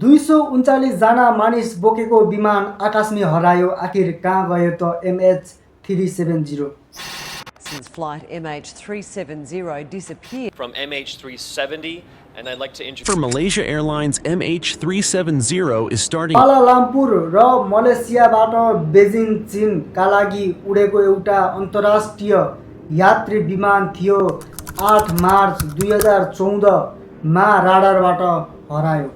239 जना मानिस बोकेको विमान आकाशमै हरायो। आखिर कहाँ गयो त MH370? Since flight MH370 disappeared from MH370, and I'd like to introduce. For Malaysia Airlines, MH370 is starting. Kuala Lumpur र मलेसियाबाट बेजिङ चीनका लागि उडेको एउटा अन्तर्राष्ट्रिय यात्री विमान थियो। 8 मार्च 2014 मा राडारबाट हरायो।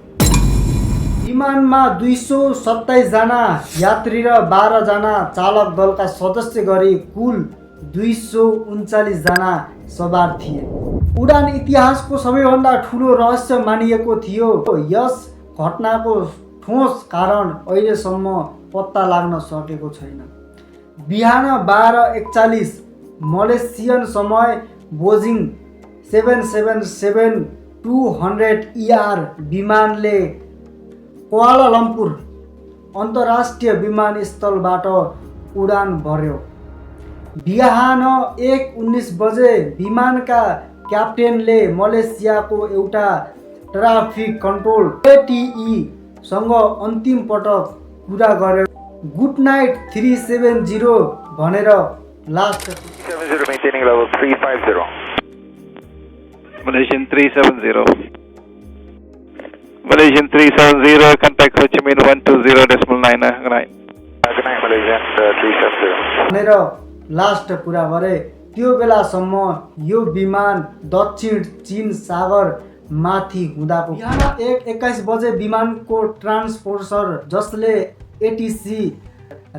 विमानमा 227 जना यात्री र 12 जना चालक दलका सदस्य गरी कुल 239 जना सवार थिए। उडान इतिहासको सबैभन्दा ठुलो रहस्य मानिएको थियो। यस घटनाको ठोस कारण अहिलेसम्म पत्ता लाग्न सकेको छैन। बिहान 12:41 मलेसियन समय बोइङ 777-200ER विमानले कुआलालम्पुर अन्तर्राष्ट्रिय विमानस्थलबाट उडान भर्यो। बिहान 1:19 बजे विमानका क्याप्टेनले मलेसियाको एउटा ट्राफिक कन्ट्रोल ATE सँग अन्तिम पटक कुरा गर्यो। गुड नाइट 370 भनेर last 70 maintaining level 350. Malaysian 370. Malaysian 370, contact Ho Chi Minh 120.9. Good night. Good night, Malaysian 370. भनेर लास्ट कुरा गरे। त्यो बेलासम्म यो विमान दक्षिण चीन सागर माथि हुँदाको। बिहान 1:21 बजे विमानको ट्रान्सपोर्टर जसले ATC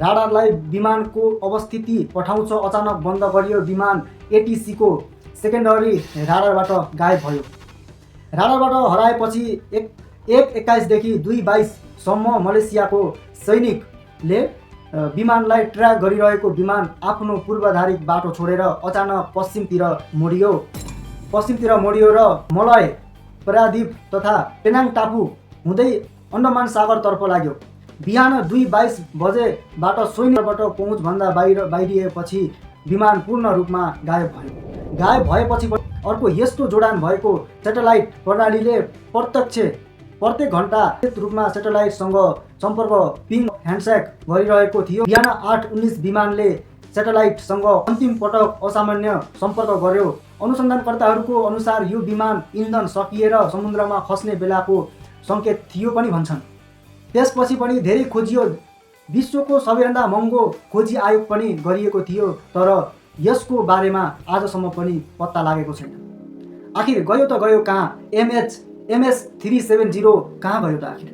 राडारलाई विमानको अवस्थिति पठाउँछ अचानक बन्द गरियो। विमान ATC को सेकेन्डरी राडारबाट गायब भयो। राडारबाट हराएपछि 1:21 देखि 2:22 सम्म मलेसियाको सैनिकले विमानलाई ट्र्याक गरिरहेको विमान आफ्नो पूर्वधारित बाटो छोडेर अचानक पश्चिमतिर मोडियो र मलय प्रायद्वीप तथा पेनाङ टापु हुँदै अन्डमान सागरतर्फ लाग्यो। बिहान 2:22 बजेबाट सैन्यबाट पहुँचभन्दा बाहिरिएपछि विमान पूर्ण रूपमा गायब भयो। गायब भएपछि अर्को यस्तो जोडान भएको सेटेलाइट प्रणालीले प्रत्येक घण्टा रूपमा सेटेलाइटसँग सम्पर्क पिङ ह्यान्डसेक गरिरहेको थियो। बिहान 8:19 विमानले सेटेलाइटसँग अन्तिम पटक असामान्य सम्पर्क गर्यो। अनुसन्धानकर्ताहरूको अनुसार यो विमान इन्धन सकिएर समुद्रमा खस्ने बेलाको सङ्केत थियो पनि भन्छन्। त्यसपछि पनि धेरै खोजियो। विश्वको सबैभन्दा महँगो खोजी आयोग पनि गरिएको थियो, तर यसको बारेमा आजसम्म पनि पत्ता लागेको छैन। आखिर गयो त गयो कहाँ? MH370 कहाँ गयो त आखिर?